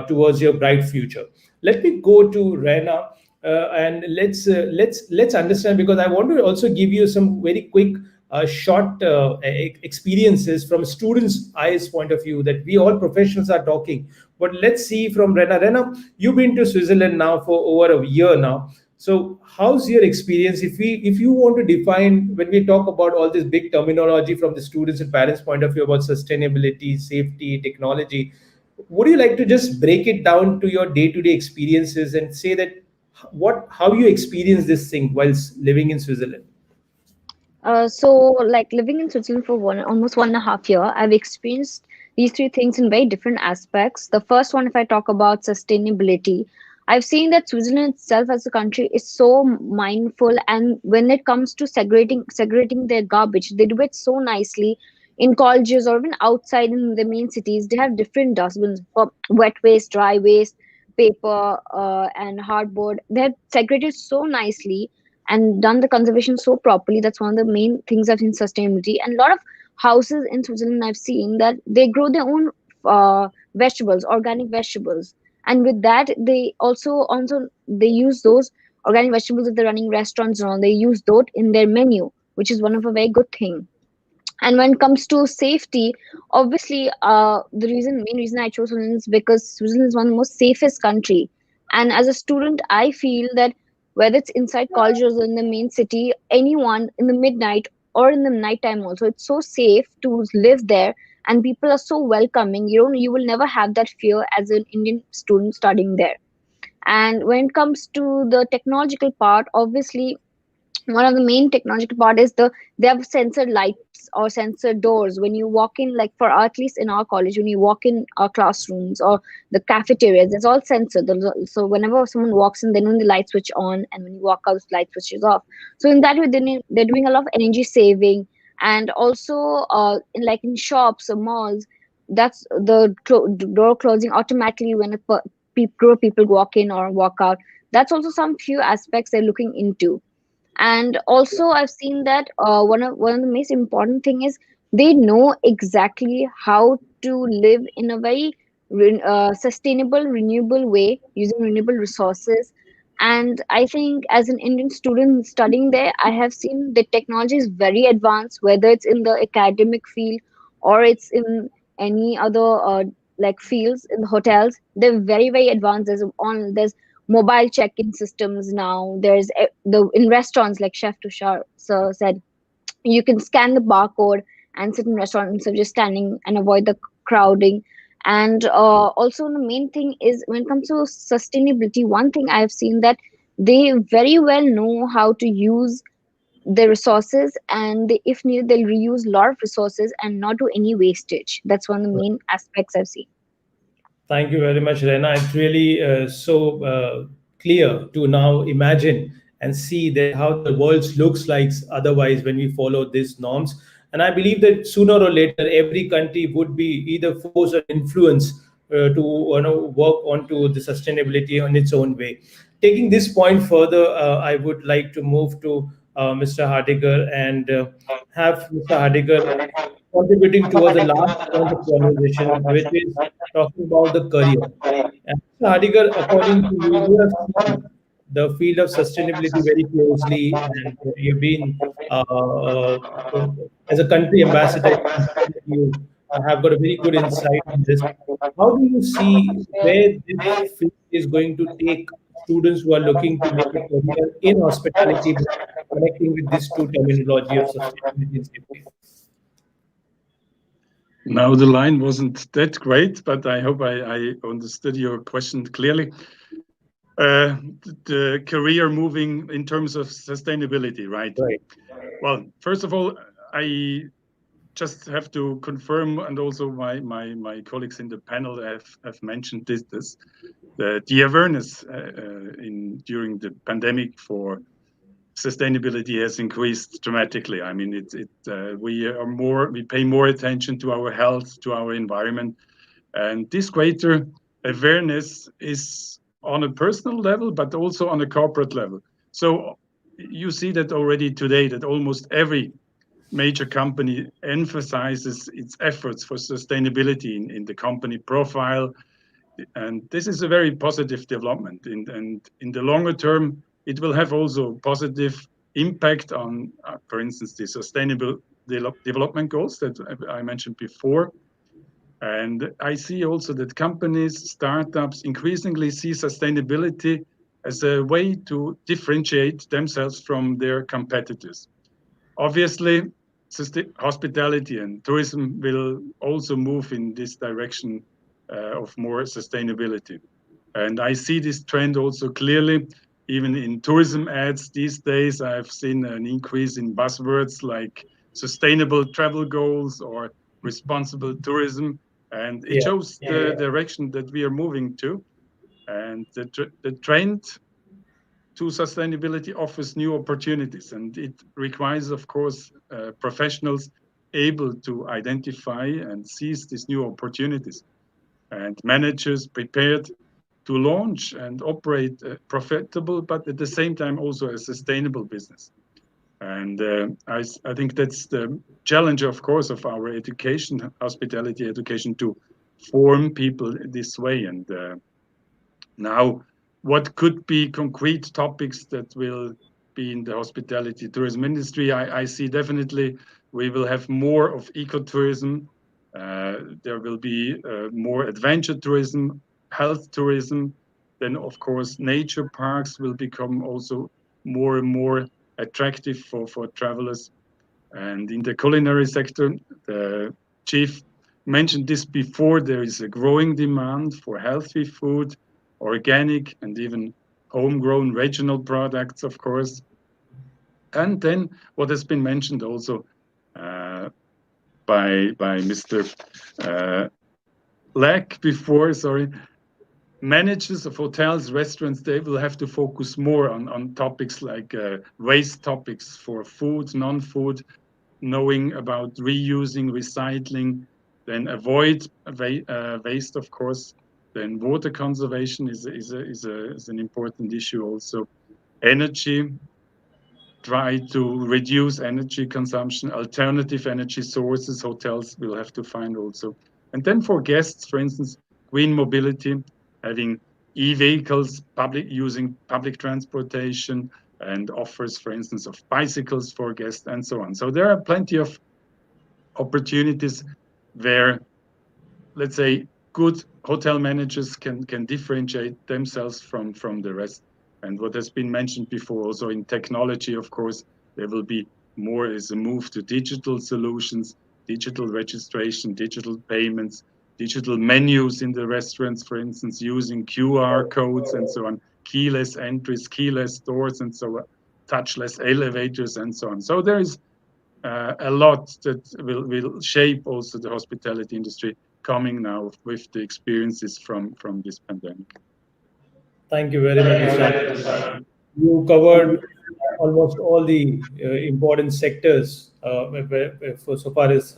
towards your bright future. Let me go to Rena, and let's understand, because I want to also give you some very quick short experiences from students' eyes point of view, that we all professionals are talking. But let's see from Rena. Rena, you've been to Switzerland now for over a year now. So how's your experience? If you want to define, when we talk about all this big terminology from the students and parents' point of view about sustainability, safety, technology, would you like to just break it down to your day-to-day experiences and say that how you experience this thing whilst living in Switzerland? So, like living in Switzerland for almost 1.5 year, I've experienced these three things in very different aspects. The first one, if I talk about sustainability, I've seen that Switzerland itself as a country is so mindful, and when it comes to segregating their garbage, they do it so nicely. In colleges or even outside in the main cities, they have different dustbins for wet waste, dry waste, paper, and hardboard. They have segregated so nicely and done the conservation so properly. That's one of the main things I've seen sustainability. And a lot of houses in Switzerland I've seen that they grow their own vegetables, organic vegetables, and with that they also they use those organic vegetables if they're running restaurants and all. They use those in their menu, which is one of a very good thing. And when it comes to safety, obviously, the main reason I chose Switzerland is because Switzerland is one of the most safest country. And as a student, I feel that whether it's inside college or in the main city, anyone in the midnight or in the nighttime also, it's so safe to live there, and people are so welcoming. You will never have that fear as an Indian student studying there. And when it comes to the technological part, obviously one of the main technological part is they have censored lights or censored doors when you walk in, like for at least in our college, when you walk in our classrooms or the cafeterias, it's all censored. So whenever someone walks in, then when the light switch on, and when you walk out, the light switches off. So in that way, they're doing a lot of energy saving. And also in shops or malls, that's the door closing automatically when group of people walk in or walk out. That's also some few aspects they're looking into. And also I've seen that one of the most important thing is they know exactly how to live in a very sustainable, renewable way using renewable resources. And I think as an Indian student studying there, I have seen the technology is very advanced, whether it's in the academic field or it's in any other fields in the hotels. They're very, very advanced. There's mobile check-in systems now. There's the in restaurants, like Chef Tushar sir said, you can scan the barcode and sit in restaurant instead of just standing, and avoid the crowding. And also the main thing is, when it comes to sustainability, one thing I have seen that they very well know how to use the resources, and if needed, they'll reuse a lot of resources and not do any wastage. That's one of the main aspects I've seen. Thank you very much, Rena. It's really so clear to now imagine and see that how the world looks like otherwise when we follow these norms. And I believe that sooner or later, every country would be either forced or influenced to work onto the sustainability on its own way. Taking this point further, I would like to move to Mr. Hardiger and have Mr. Hardiger contributing towards the last point of conversation, which is talking about the career. And Mr. Hadigar, according to you, you have seen the field of sustainability very closely, and you've been as a country ambassador. You have got a very good insight on this. How do you see where this field is going to take students who are looking to make a career in hospitality, but connecting with this two terminology of sustainability and safety? Now the line wasn't that great, but I hope I understood your question clearly. The career moving in terms of sustainability, right? Right. Well, first of all, I just have to confirm, and also my colleagues in the panel have mentioned this the awareness during the pandemic for sustainability has increased dramatically. I mean, we pay more attention to our health, to our environment, and this greater awareness is on a personal level, but also on a corporate level. So you see that already today, that almost every major company emphasizes its efforts for sustainability in the company profile. And this is a very positive development. And in the longer term, it will have also positive impact on, for instance, the sustainable development goals that I mentioned before. And I see also that companies, startups increasingly see sustainability as a way to differentiate themselves from their competitors. Obviously, hospitality and tourism will also move in this direction of more sustainability. And I see this trend also clearly, even in tourism ads these days. I've seen an increase in buzzwords like sustainable travel goals or responsible tourism. And it shows the direction that we are moving to. And the trend to sustainability offers new opportunities, and it requires, of course, professionals able to identify and seize these new opportunities, and managers prepared to launch and operate a profitable, but at the same time also a sustainable business. And I think that's the challenge, of course, of our education, hospitality education, to form people this way. And now, what could be concrete topics that will be in the hospitality tourism industry? I see definitely we will have more of ecotourism. There will be more adventure tourism, health tourism. Then, of course, nature parks will become also more and more attractive for travelers. And in the culinary sector, the chief mentioned this before, there is a growing demand for healthy food, organic and even homegrown regional products, of course. And then what has been mentioned also by Mr. Lack before, managers of hotels, restaurants, they will have to focus more on topics like waste topics for food, non-food, knowing about reusing, recycling, then avoid waste, of course. Then water conservation is an important issue also. Energy, try to reduce energy consumption, alternative energy sources hotels will have to find also. And then for guests, for instance, green mobility, having e-vehicles, using public transportation, and offers, for instance, of bicycles for guests and so on. So there are plenty of opportunities where, let's say, good hotel managers can differentiate themselves from the rest. And what has been mentioned before, also in technology, of course, there will be more as a move to digital solutions, digital registration, digital payments, digital menus in the restaurants, for instance, using QR codes and so on, keyless entries, keyless doors and so on, touchless elevators and so on. So there is a lot that will shape also the hospitality industry coming now with the experiences from this pandemic. Thank you very much, Tushar. You covered almost all the important sectors for so far as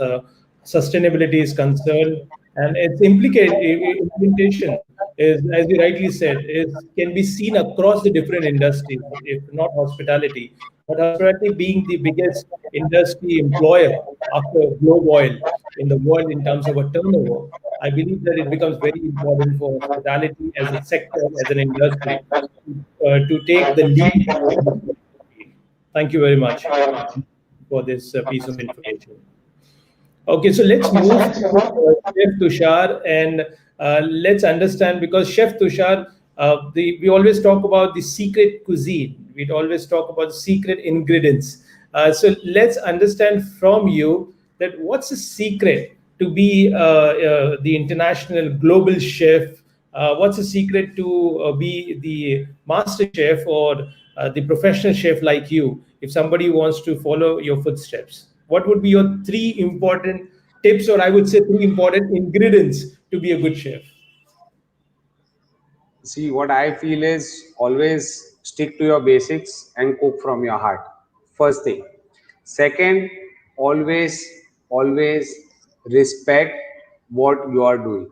sustainability is concerned, and its implementation is, as you rightly said, is can be seen across the different industries, if not hospitality. But hospitality being the biggest industry employer after Globe Oil in the world in terms of a turnover, I believe that it becomes very important for hospitality as a sector, as an industry, to take the lead in this particular field. Thank you very much for this piece of information. Okay, so let's move to Chef Tushar and let's understand, because Chef Tushar, we always talk about the secret cuisine. We always talk about secret ingredients. So let's understand from you that what's the secret to be the international global chef? What's the secret to be the master chef or the professional chef like you? If somebody wants to follow your footsteps, what would be your three important tips, or I would say three important ingredients to be a good chef? See, what I feel is always stick to your basics and cook from your heart. First thing. Second, always, always respect what you are doing.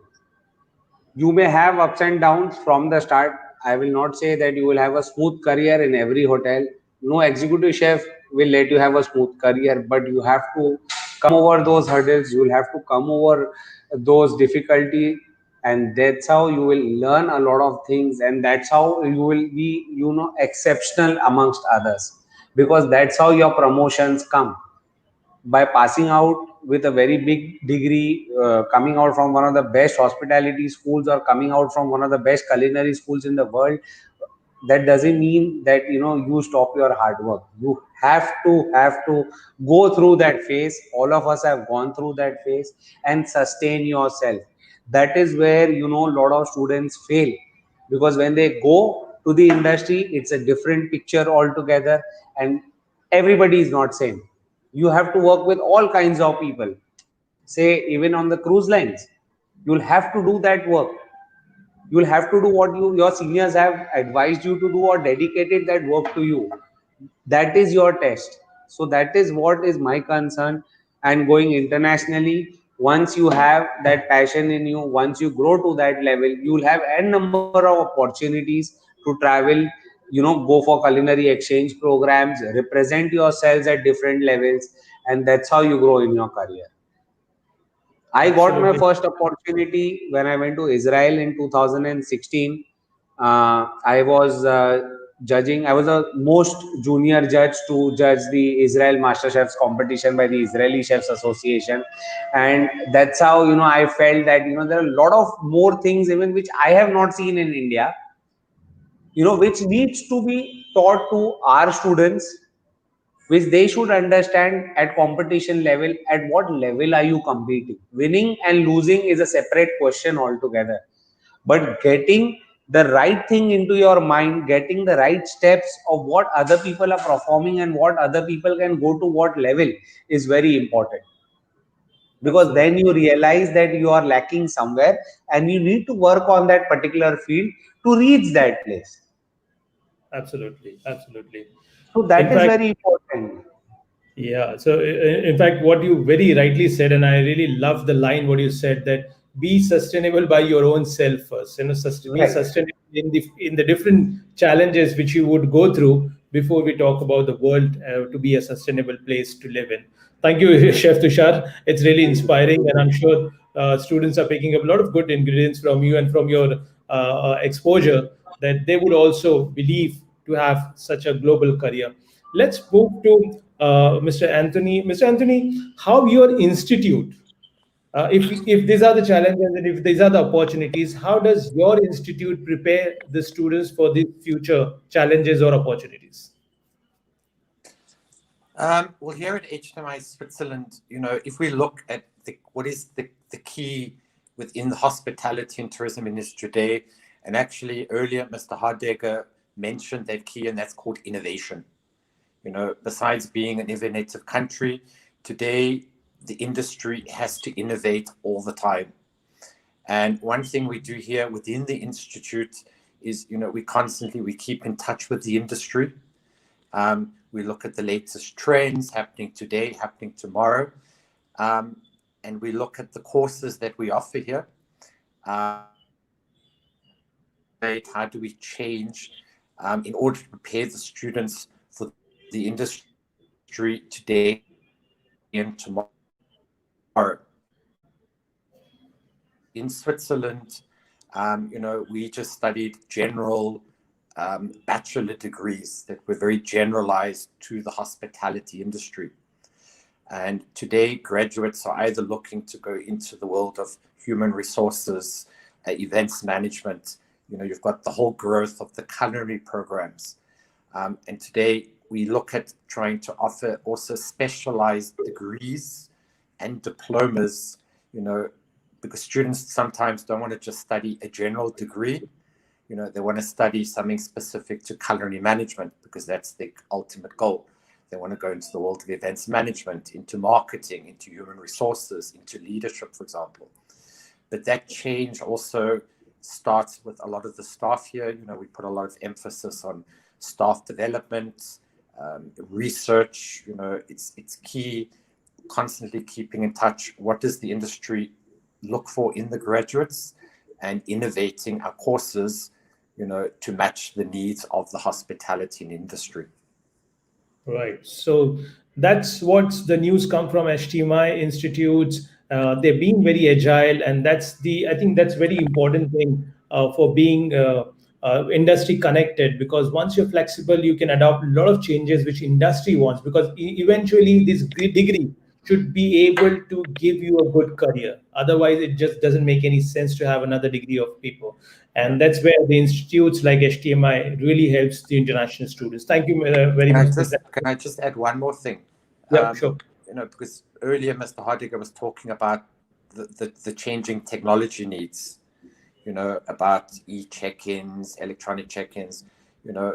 You may have ups and downs from the start. I will not say that you will have a smooth career in every hotel. No executive chef will let you have a smooth career, but you have to come over those hurdles. You will have to come over those difficulty, and that's how you will learn a lot of things, and that's how you will be, exceptional amongst others, because that's how your promotions come, by passing out with a very big degree, coming out from one of the best hospitality schools or coming out from one of the best culinary schools in the world. That doesn't mean that you stop your hard work. You have to go through that phase. All of us have gone through that phase, and sustain yourself. That is where a lot of students fail, because when they go to the industry, it's a different picture altogether, and everybody is not same. You have to work with all kinds of people. Say, even on the cruise lines, you'll have to do that work. You'll have to do what your seniors have advised you to do or dedicated that work to you. That is your test. So that is what is my concern. And going internationally, once you have that passion in you, once you grow to that level, you'll have n number of opportunities to travel, go for culinary exchange programs, represent yourselves at different levels, and that's how you grow in your career. I got my Absolutely. first opportunity when I went to Israel in 2016. I was judging. I was the most junior judge to judge the Israel Master Chefs competition by the Israeli Chefs Association, and that's how I felt that there are a lot of more things even which I have not seen in India, which needs to be taught to our students, which they should understand at competition level. At what level are you competing? Winning and losing is a separate question altogether, but getting the right thing into your mind, getting the right steps of what other people are performing and what other people can go to what level is very important, because then Absolutely. you realize that you are lacking somewhere and you need to work on that particular field to reach that place. Absolutely. Absolutely. So In that is fact, very important. yeah. So, in fact, what you very rightly said, and I really love the line what you said, that be sustainable by your own self first. Be Right. sustainable in the different challenges which you would go through before we talk about the world to be a sustainable place to live in. Thank you, Chef Tushar. It's really Thank you. inspiring, and I'm sure students are picking up a lot of good ingredients from you and from your exposure, that they would also believe to have such a global career. Let's move to Mr. Anthony. Mr. Anthony, how your institute, if these are the challenges and if these are the opportunities, how does your institute prepare the students for the future challenges or opportunities? Well, here at HMI Switzerland, if we look at what is the key within the hospitality and tourism industry today, and actually earlier Mr. Hartinger mentioned that key, and that's called innovation. Besides being an innovative country, today the industry has to innovate all the time. And one thing we do here within the institute is, we keep in touch with the industry. We look at the latest trends happening today, happening tomorrow, and we look at the courses that we offer here. How do we change in order to prepare the students for the industry today and tomorrow? In Switzerland, we just studied general bachelor degrees that were very generalized to the hospitality industry. And today, graduates are either looking to go into the world of human resources, events management. You've got the whole growth of the culinary programs. And today, we look at trying to offer also specialized degrees and diplomas, because students sometimes don't want to just study a general degree. They want to study something specific to culinary management because that's the ultimate goal. They want to go into the world of events management, into marketing, into human resources, into leadership, for example. But that change also starts with a lot of the staff here. We put a lot of emphasis on staff development, research. It's key, constantly keeping in touch. What does the industry look for in the graduates, and innovating our courses, to match the needs of the hospitality industry. Right. So that's what's the news come from HTMI institutes. They're being very agile, and I think that's very important thing for being industry connected. Because once you're flexible, you can adopt a lot of changes which industry wants. Because eventually, this degree should be able to give you a good career. Otherwise, it just doesn't make any sense to have another degree of people. And that's where the institutes like HTMI really helps the international students. Thank you very much. Can I just add one more thing? Yeah, sure. Because earlier Mr. Hartinger was talking about the changing technology needs, about e-check-ins, electronic check-ins,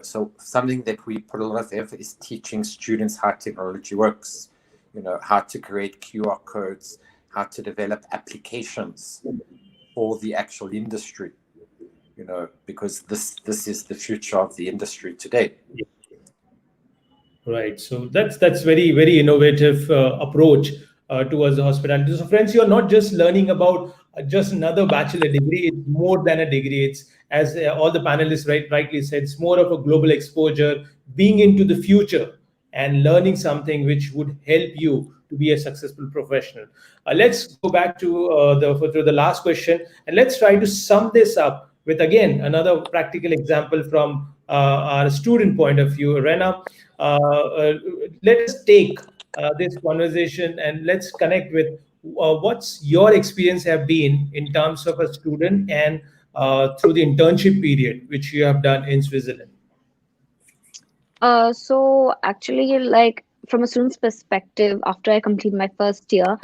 so something that we put a lot of effort is teaching students how technology works, how to create QR codes, how to develop applications for the actual industry, because this is the future of the industry today. Right. So that's very, very innovative approach towards the hospitality. So friends, you're not just learning about just another bachelor degree. It's more than a degree. It's, as all the panelists rightly said, it's more of a global exposure, being into the future and learning something which would help you to be a successful professional. Let's go back to the last question, and let's try to sum this up with again another practical example from our student point of view. Rena, let us take this conversation and let's connect with what's your experience have been in terms of a student and through the internship period which you have done in Switzerland. So actually, like from a student's perspective, after I completed my first year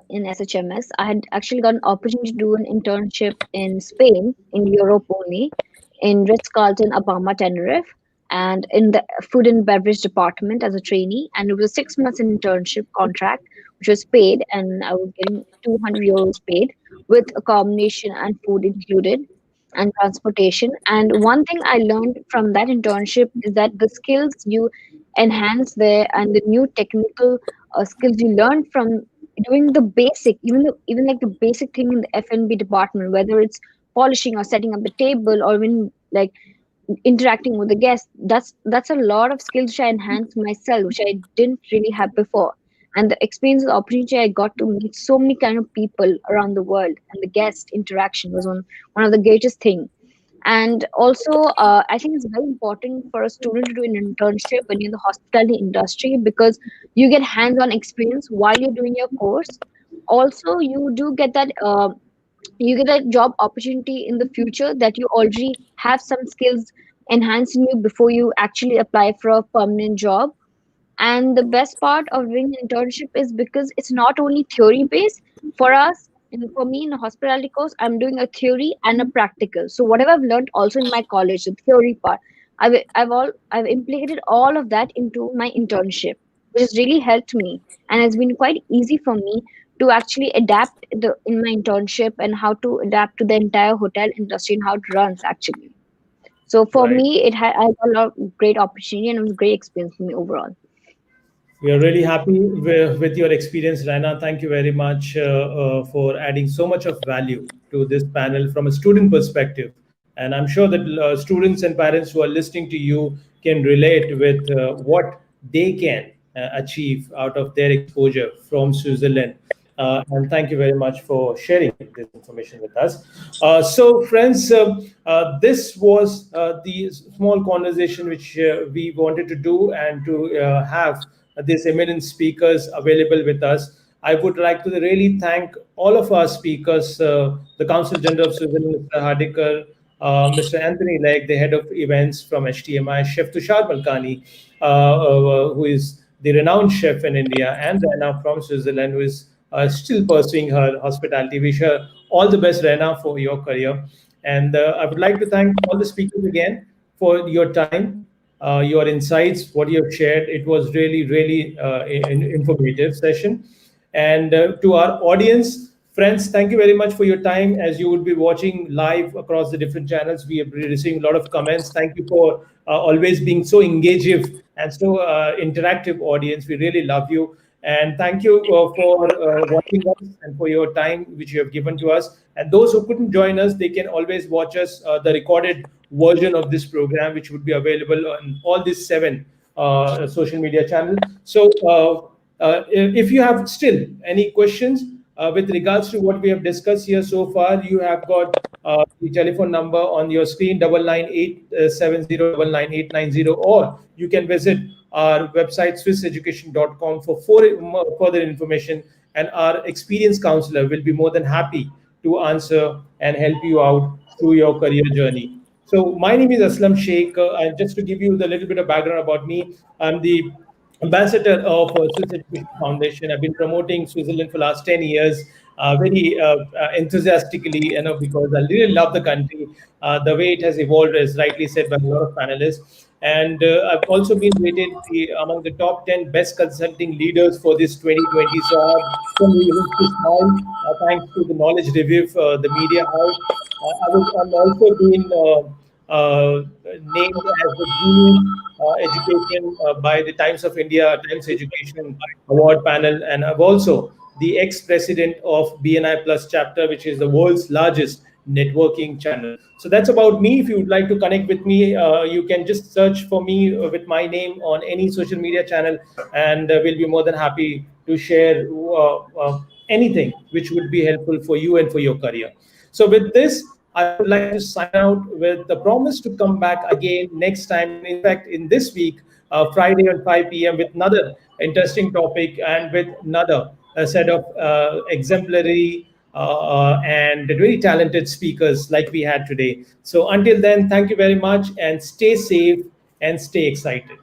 in SHMS, I had actually got an opportunity to do an internship in Spain, in Europe only, in Ritz-Carlton, Abama, Tenerife, and in the food and beverage department as a trainee. And it was a 6 months internship contract, which was paid, and I was getting 200 euros paid with accommodation and food included and transportation. And one thing I learned from that internship is that the skills you enhance there and the new technical skills you learn from doing the basic, even like the basic thing in the F&B department, whether it's polishing or setting up the table or when like interacting with the guests, that's a lot of skills which I enhanced myself, which I didn't really have before. And the experience, the opportunity I got to meet so many kind of people around the world, and the guest interaction was one of the greatest thing. And also, I think it's very important for a student to do an internship when you're in the hospitality industry, because you get hands-on experience while you're doing your course. Also, you do get that. You get a job opportunity in the future that you already have some skills enhanced in you before you actually apply for a permanent job. And the best part of doing an internship is because it's not only theory based for us. And for me in a hospitality course, I'm doing a theory and a practical. So whatever I've learned also in my college, the theory part, I've implicated all of that into my internship. which has really helped me and has been quite easy for me to actually adapt in my internship and how to adapt to the entire hotel industry and how it runs actually. So for Right. me, I got a lot of great opportunity and it was a great experience for me overall. We are really happy with your experience, Rana. Thank you very much for adding so much of value to this panel from a student perspective. And I'm sure that students and parents who are listening to you can relate with what they can achieve out of their exposure from Switzerland. And thank you very much for sharing this information with us. So, friends, this was the small conversation which we wanted to do and to have these eminent speakers available with us. I would like to really thank all of our speakers, the Council General of Switzerland, Mr. Hardikar, Mr. Anthony Legg, the head of events from HTMI, Chef Tushar Malkani, who is the renowned chef in India, and Rena from Switzerland, who is still pursuing her hospitality. Wish her all the best, Rena, for your career. And I would like to thank all the speakers again for your time, your insights, what you have shared. It was really, really informative session. And to our audience, friends, thank you very much for your time. As you would be watching live across the different channels, we are receiving a lot of comments. Thank you for always being so engaging and so interactive audience. We really love you. And thank you for watching us and for your time which you have given to us. And those who couldn't join us, they can always watch us the recorded version of this program, which would be available on all these 7 social media channels. So if you have still any questions with regards to what we have discussed here so far, you have got the telephone number on your screen, 9987099890, or you can visit our website, swisseducation.com, for further information, and our experienced counselor will be more than happy to answer and help you out through your career journey. So my name is Aslam Sheikh, and just to give you the little bit of background about me, I'm the ambassador of Swiss Education Foundation. I've been promoting Switzerland for the last 10 years, very enthusiastically, because I really love the country, the way it has evolved, as rightly said by a lot of panelists. And I've also been rated among the top 10 best consulting leaders for this 2020. So I have some reasons to smile, thanks to the Knowledge Review, the media house. I'm also being named as the Genius Education by the Times of India Times Education Award panel, and I'm also the ex-president of BNI Plus chapter, which is the world's largest networking channel. So that's about me. If you would like to connect with me, you can just search for me with my name on any social media channel, and we'll be more than happy to share anything which would be helpful for you and for your career. So with this, I would like to sign out with the promise to come back again next time. And in fact, in this week, Friday at 5 p.m., with another interesting topic and with another set of exemplary and very talented speakers like we had today. So until then, thank you very much, and stay safe and stay excited.